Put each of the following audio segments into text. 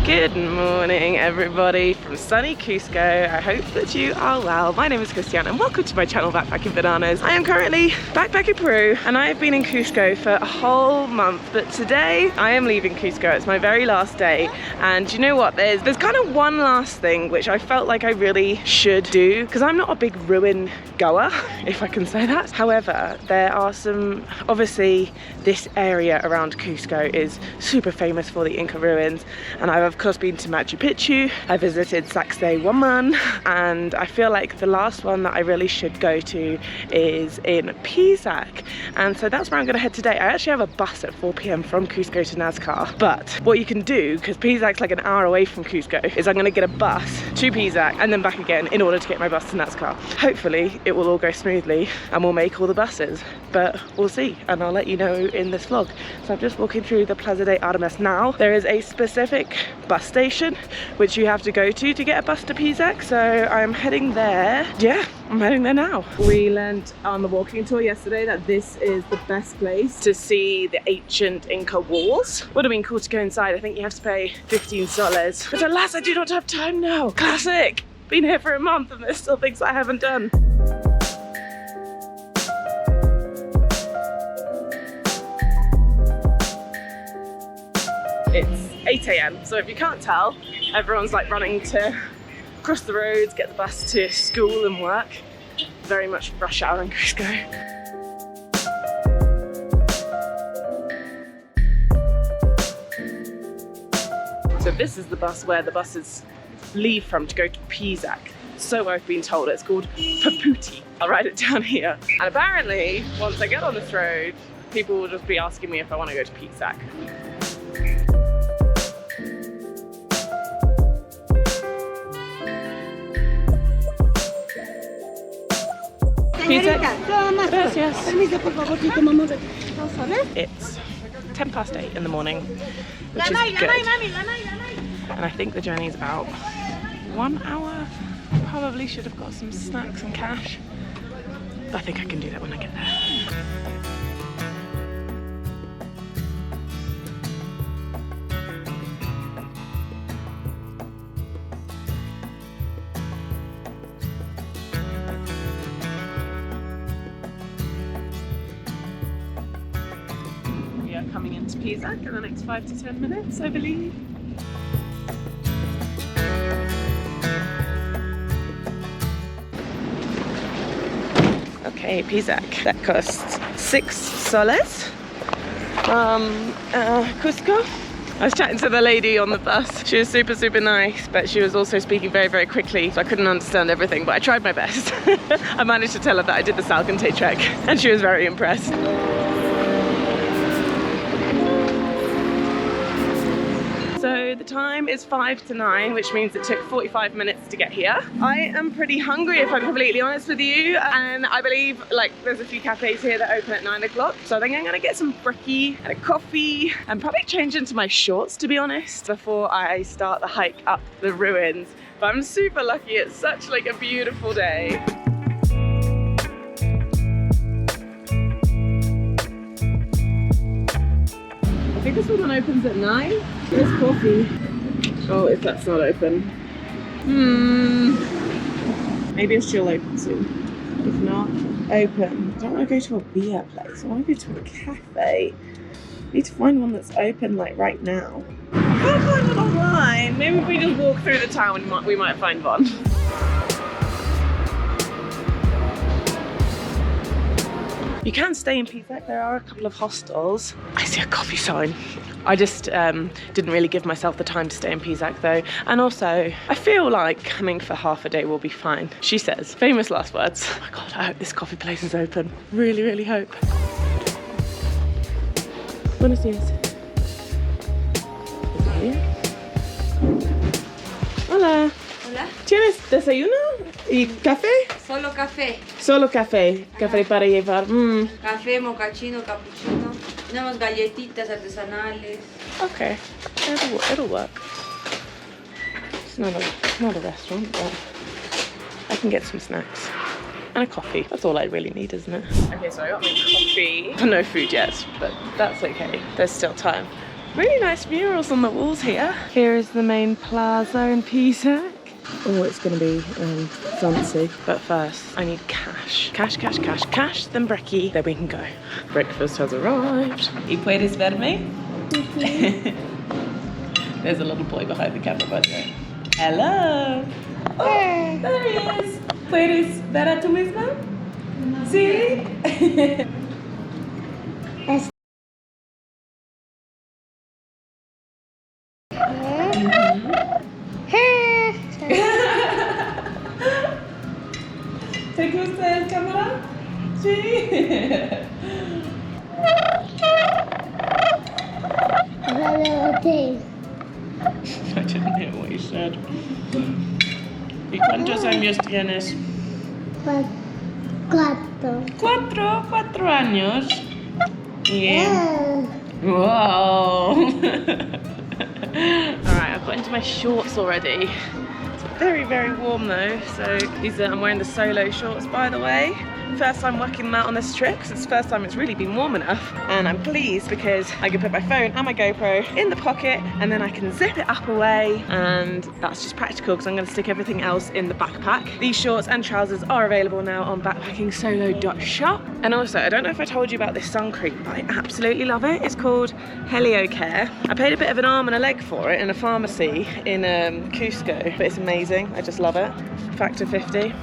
Good morning everybody from sunny Cusco. I hope that you are well. My name is Christianne and welcome to my channel Backpacking Bananas. I am currently backpacking Peru and I have been in Cusco for a whole month, but today I am leaving Cusco. It's my very last day, and you know what, there's kind of one last thing which I felt like I really should do, because I'm not a big ruin goer, if I can say that. However, there are some, obviously this area around Cusco is super famous for the Inca ruins, and I've of course been to Machu Picchu, I visited Sacsayhuaman, and I feel like the last one that I really should go to is in Pisac, and so that's where I'm going to head today. I actually have a bus at 4 p.m. from Cusco to Nazca, but what you can do, because Pisac's like an hour away from Cusco, is I'm going to get a bus to Pisac and then back again in order to get my bus to Nazca. Hopefully it will all go smoothly and we'll make all the buses, but we'll see, and I'll let you know in this vlog. So I'm just walking through the Plaza de Armas now. There is a specific bus station which you have to go to get a bus to Pisac, so I'm heading there. Yeah, I'm heading there now. We learned on the walking tour yesterday that this is the best place to see the ancient Inca walls. Would have been cool to go inside. I think you have to pay 15 soles, but alas I do not have time now. Classic! Been here for a month and there's still things I haven't done. It's 8 a.m, so if you can't tell, everyone's like running to cross the roads, get the bus to school and work. Very much rush hour in Cusco. So this is the bus where the buses leave from to go to Pisac. So I've been told. It's called Paputi. I'll write it down here. And apparently, once I get on this road, people will just be asking me if I want to go to Pisac. It's 10 past 8 in the morning, which is good. And I think the journey is about 1 hour. Probably should have got some snacks and cash, but I think I can do that when I get there. Coming into Pisac in the next 5 to 10 minutes, I believe. Okay, Pisac. That costs 6 soles from Cusco. I was chatting to the lady on the bus. She was super nice, but she was also speaking very quickly, so I couldn't understand everything, but I tried my best. I managed to tell her that I did the Salcante trek, and she was very impressed. So the time is 5 to 9, which means it took 45 minutes to get here. I am pretty hungry, if I'm completely honest with you, and I believe like there's a few cafes here that open at 9 o'clock. So I think I'm gonna get some brekkie and a coffee and probably change into my shorts, to be honest, before I start the hike up the ruins. But I'm super lucky, it's such like a beautiful day. I think this one opens at 9. There's coffee. Oh, if that's not open. Maybe it's still open soon. If not, open. I don't want to go to a beer place. I want to go to a cafe. I need to find one that's open like right now. I can't find one online. Maybe if we just walk through the town, we might find one. You can stay in Pisac. There are a couple of hostels. I see a coffee sign. I just didn't really give myself the time to stay in Pisac though. And also, I feel like coming for half a day will be fine. She says, famous last words. Oh my God, I hope this coffee place is open. Really hope. Buenos dias. Hola. Hola. ¿Tienes desayuno y café? Solo café. Solo café. Café para llevar. Café, mocachino, cappuccino. Tenemos galletitas artesanales. Okay, it'll work. It's not a restaurant, but I can get some snacks. And a coffee. That's all I really need, isn't it? Okay, so I got my coffee. No food yet, but that's okay. There's still time. Really nice murals on the walls here. Here is the main plaza in Pisac. Oh, it's gonna be fancy. But first, I need cash. Cash, cash, cash, cash, then brekkie, then we can go. Breakfast has arrived. ¿Y puedes verme? There's a little boy behind the camera, by the way. Hello! Oh, there he is! ¿Puedes ver a tú misma? Sí? ¿Te gusta el cámara? Sí. I didn't hear what you said. ¿Y cuántos años tienes? 4. 4 años. Yeah. Wow. Alright, I've got into my shorts already. It's very, very warm though. So these are, I'm wearing the solo shorts, by the way. First time working them out on this trip because it's the first time it's really been warm enough, and I'm pleased because I can put my phone and my GoPro in the pocket and then I can zip it up away, and that's just practical because I'm going to stick everything else in the backpack. These shorts and trousers are available now on backpackingsolo.shop. And also, I don't know if I told you about this sun cream, but I absolutely love it. It's called Heliocare. I paid a bit of an arm and a leg for it in a pharmacy in Cusco, but it's amazing. I just love it. Factor 50.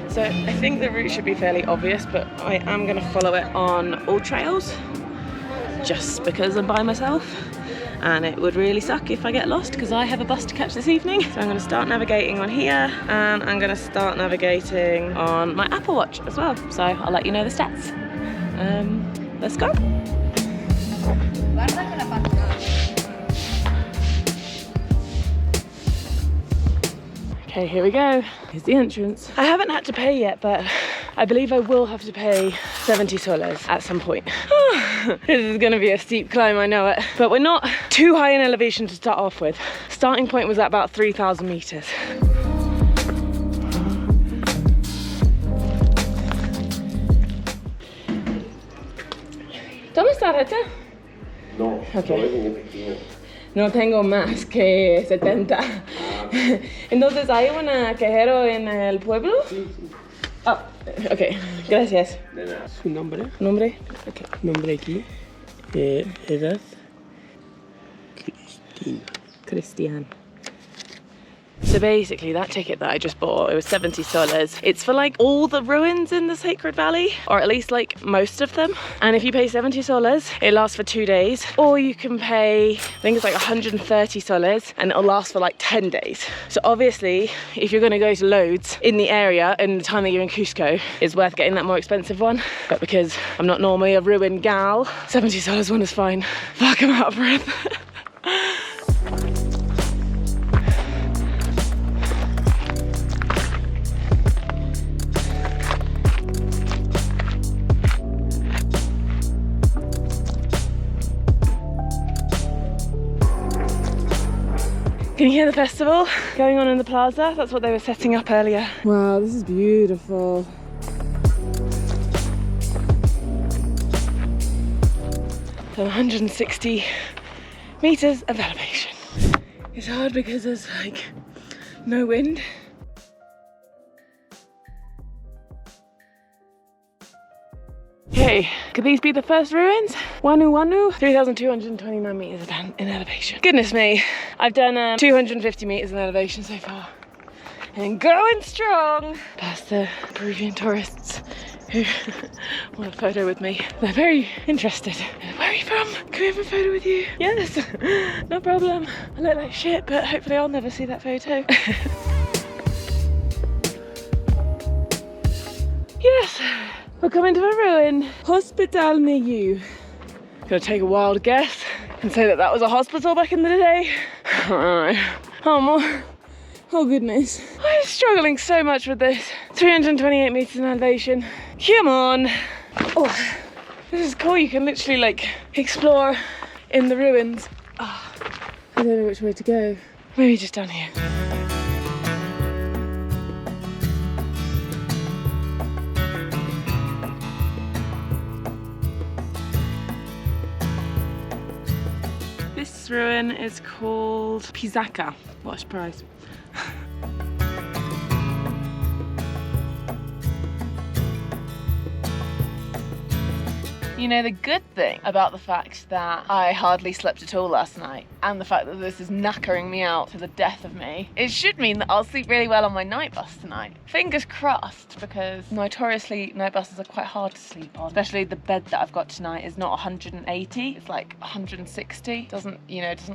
So I think the route should be fairly obvious, but I am going to follow it on all trails just because I'm by myself, and it would really suck if I get lost because I have a bus to catch this evening. So I'm going to start navigating on here, and I'm going to start navigating on my Apple Watch as well. So I'll let you know the stats. Let's go. Okay, here we go. Here's the entrance. I haven't had to pay yet, but I believe I will have to pay 70 soles at some point. This is gonna be a steep climb, I know it. But we're not too high in elevation to start off with. Starting point was at about 3,000 meters. ¿Dónde está Reta? No, okay. No es en efectivo. No tengo más que 70. Entonces, ¿hay un cajero en el pueblo? Sí, sí. Ah, ok, gracias. De nada. ¿Su nombre? ¿Nombre? Okay. Nombre aquí. Edad. Christianne. So basically that ticket that I just bought, it was 70 soles. It's for like all the ruins in the Sacred Valley, or at least like most of them. And if you pay 70 soles, it lasts for 2 days. Or you can pay, I think it's like 130 soles, and it'll last for like 10 days. So obviously, if you're gonna go to loads in the area in the time that you're in Cusco, it's worth getting that more expensive one. But because I'm not normally a ruin gal, 70 soles one is fine. Fuck, I'm out of breath. Can you hear the festival going on in the plaza? That's what they were setting up earlier. Wow, this is beautiful. So 160 meters of elevation. It's hard because there's like no wind. Okay, could these be the first ruins? Wanu Wanu, 3,229 meters in elevation. Goodness me, I've done 250 meters in elevation so far. And going strong. Past the Peruvian tourists who want a photo with me. They're very interested. Where are you from? Can we have a photo with you? Yes, no problem. I look like shit, but hopefully I'll never see that photo. Yes. We're coming to a ruin. Hospital near you. Gonna take a wild guess and say that that was a hospital back in the day. Oh goodness. I'm struggling so much with this. 328 meters in elevation. Come on. Oh, this is cool. You can literally like explore in the ruins. Oh, I don't know which way to go. Maybe just down here. This ruin is called Pisac. What a surprise. You know, the good thing about the fact that I hardly slept at all last night and the fact that this is knackering me out to the death of me, it should mean that I'll sleep really well on my night bus tonight. Fingers crossed, because notoriously night buses are quite hard to sleep on. Especially the bed that I've got tonight is not 180, it's like 160. Doesn't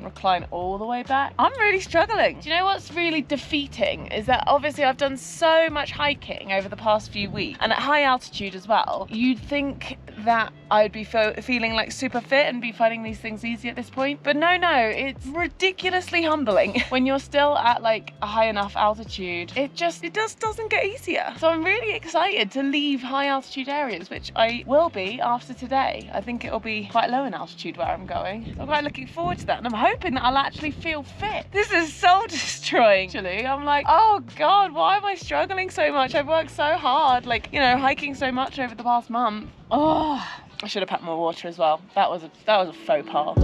recline all the way back. I'm really struggling. Do you know what's really defeating is that obviously I've done so much hiking over the past few weeks, and at high altitude as well. You'd think that I'd be feeling like super fit and be finding these things easy at this point. But no, it's ridiculously humbling when you're still at like a high enough altitude. It just doesn't get easier. So I'm really excited to leave high altitude areas, which I will be after today. I think it'll be quite low in altitude where I'm going. So I'm quite looking forward to that, and I'm hoping that I'll actually feel fit. This is soul destroying, actually. I'm like, oh God, why am I struggling so much? I've worked so hard, like, you know, hiking so much over the past month. Oh, I should have packed more water as well. That was a faux pas.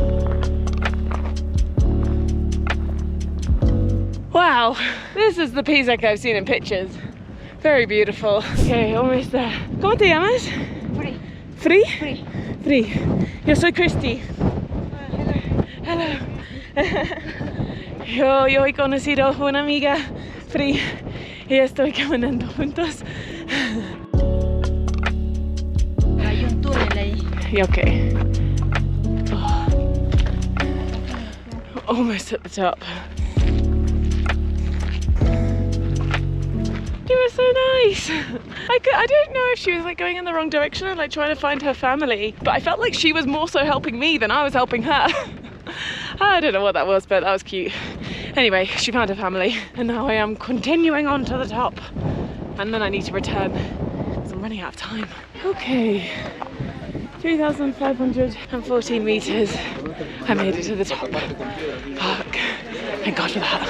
Wow, this is the Pisac I've seen in pictures. Very beautiful. Okay, almost there. ¿Cómo te llamas? Free. Free? Free. Free. Yo soy Christy. Hello. Hello. Yo he conocido una amiga, Free, y estoy caminando juntos. Hay un túnel ahí. Okay. Oh. Almost at the top. It was so nice. I don't know if she was like going in the wrong direction and like trying to find her family, but I felt like she was more so helping me than I was helping her. I don't know what that was, but that was cute. Anyway, she found her family, and now I am continuing on to the top, and then I need to return because I'm running out of time. Okay, 3,514 meters. I made it to the top. Fuck. Thank God for that.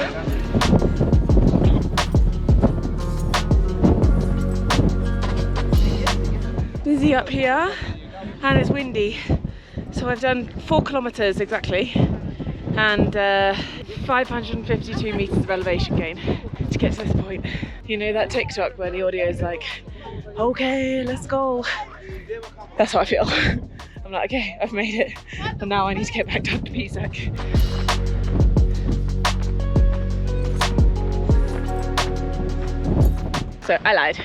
Busy up here, and it's windy. So I've done 4 kilometers exactly, and 552 meters of elevation gain to get to this point. You know that TikTok where the audio is like, okay, let's go. That's how I feel. I'm like, okay, I've made it, and now I need to get back down to Pisac. So I lied.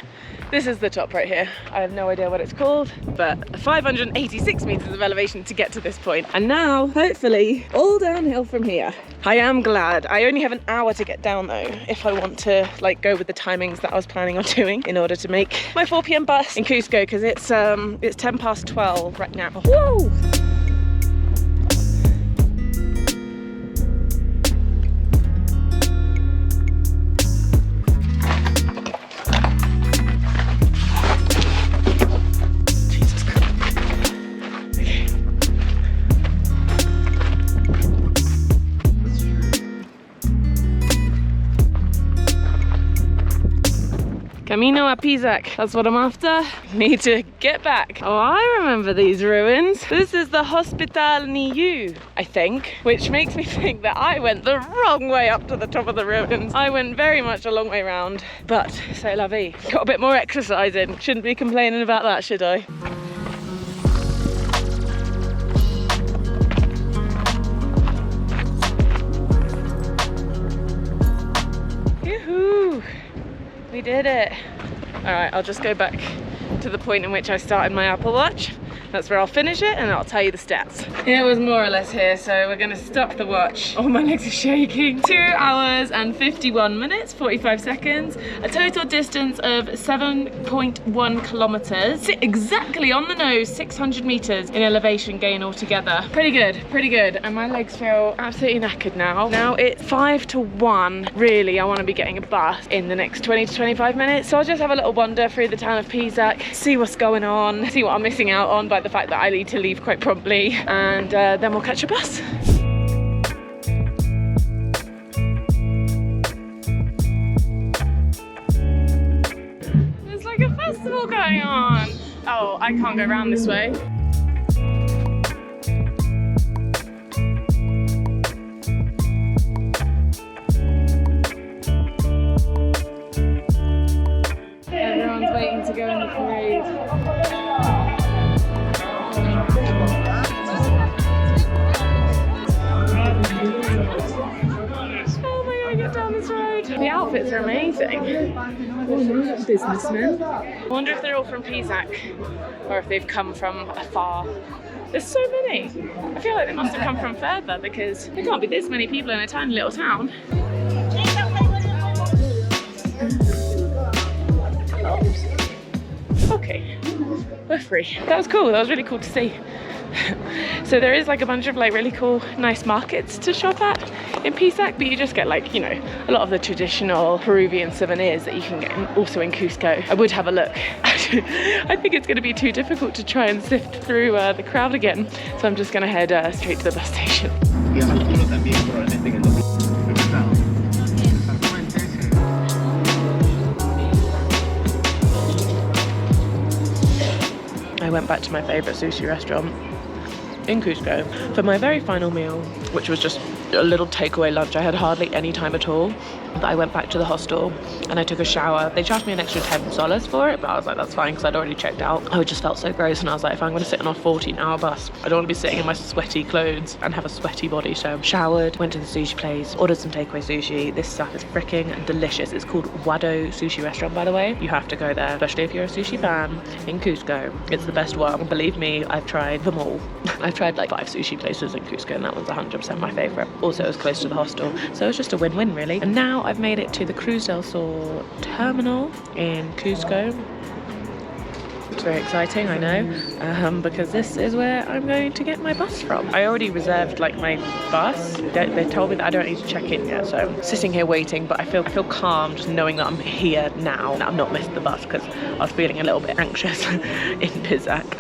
This is the top right here. I have no idea what it's called, but 586 meters of elevation to get to this point. And now, hopefully, all downhill from here. I am glad. I only have an hour to get down though, if I want to like go with the timings that I was planning on doing in order to make my 4 p.m. bus in Cusco, because it's 10 past 12 right now. Woo! Camino a Pisac, that's what I'm after. Need to get back. Oh, I remember these ruins. This is the Hospital Niu, I think, which makes me think that I went the wrong way up to the top of the ruins. I went very much a long way round, but c'est la vie. Got a bit more exercise in. Shouldn't be complaining about that, should I? Yoo-hoo! We did it. All right, I'll just go back to the point in which I started my Apple Watch. That's where I'll finish it, and I'll tell you the stats. It was more or less here, so we're gonna stop the watch. Oh, my legs are shaking. 2 hours and 51 minutes, 45 seconds. A total distance of 7.1 kilometers. Exactly on the nose, 600 meters in elevation gain altogether. Pretty good, pretty good. And my legs feel absolutely knackered now. Now it's 5 to 1. Really, I wanna be getting a bus in the next 20 to 25 minutes. So I'll just have a little wander through the town of Pisac, see what's going on, see what I'm missing out on by the fact that I need to leave quite promptly, and then we'll catch a bus. I can't go around this way. Everyone's waiting to go in the parade. Oh my god, get down this road. The outfits are amazing. Businessmen. I wonder if they're all from Pisac or if they've come from afar. There's so many. I feel like they must have come from further because there can't be this many people in a tiny little town. Okay, we're free. That was cool. That was really cool to see. So there is like a bunch of like really cool, nice markets to shop at in Pisac, but you just get like, you know, a lot of the traditional Peruvian souvenirs that you can get also in Cusco. I would have a look. I think it's going to be too difficult to try and sift through the crowd again, so I'm just going to head straight to the bus station. I went back to my favourite sushi restaurant in Cusco for my very final meal, which was just a little takeaway lunch. I had hardly any time at all. But I went back to the hostel and I took a shower. They charged me an extra $10 for it, but I was like, that's fine because I'd already checked out. I just felt so gross and I was like, if I'm going to sit on a 14-hour bus, I don't want to be sitting in my sweaty clothes and have a sweaty body. So showered, went to the sushi place, ordered some takeaway sushi. This stuff is freaking delicious. It's called Wado Sushi Restaurant, by the way. You have to go there, especially if you're a sushi fan in Cusco. It's the best one. Believe me, I've tried them all. I've tried like 5 sushi places in Cusco and that one's 100% my favourite. Also, it was close to the hostel, so it was just a win-win really. And now I've made it to the Cruz del Sur terminal in Cusco. It's very exciting, I know, because this is where I'm going to get my bus from. I already reserved like my bus. They told me that I don't need to check in yet, so I'm sitting here waiting, but I feel calm just knowing that I'm here now and I've not missed the bus because I was feeling a little bit anxious in Pisac.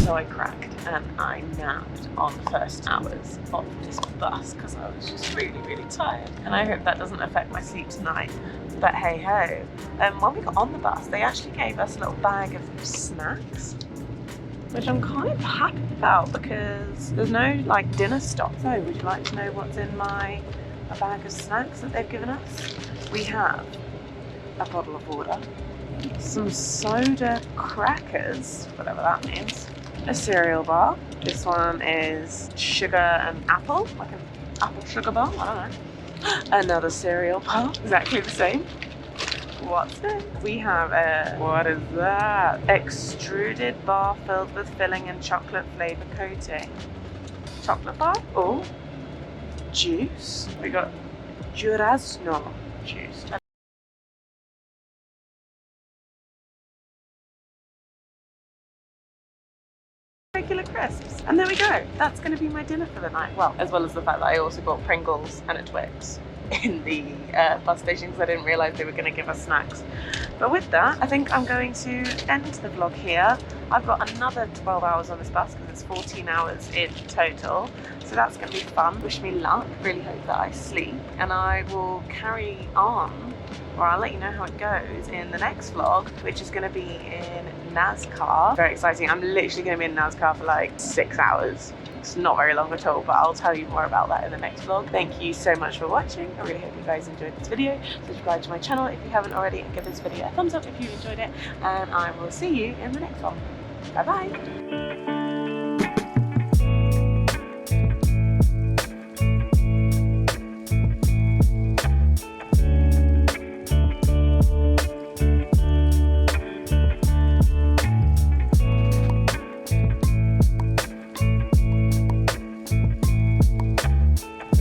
So I cracked and I napped on the first hours of this bus because I was just really, really tired. And I hope that doesn't affect my sleep tonight. But hey ho. When we got on the bus, they actually gave us a little bag of snacks, which I'm kind of happy about because there's no like dinner stop. So would you like to know what's in my bag of snacks that they've given us? We have a bottle of water, some soda crackers, whatever that means, a cereal bar. This one is sugar and apple, like an apple sugar bar, I don't know. Another cereal bar, exactly the same. What's it? We have a, what is that? Extruded bar filled with filling and chocolate flavor coating. Chocolate bar? Oh, juice. We got durazno juice. Regular crisps. And there we go. That's going to be my dinner for the night. Well, as well as the fact that I also bought Pringles and a Twix in the bus station because I didn't realise they were going to give us snacks. But with that, I think I'm going to end the vlog here. I've got another 12 hours on this bus because it's 14 hours in total. So that's going to be fun. Wish me luck. Really hope that I sleep. And I will carry on, or I'll let you know how it goes in the next vlog, which is going to be in NASCAR. Very exciting. I'm literally going to be in NASCAR for like 6 hours. It's not very long at all, but I'll tell you more about that in the next vlog. Thank you so much for watching. I really hope you guys enjoyed this video. Subscribe to my channel if you haven't already and give this video a thumbs up if you enjoyed it. And I will see you in the next one. Bye bye.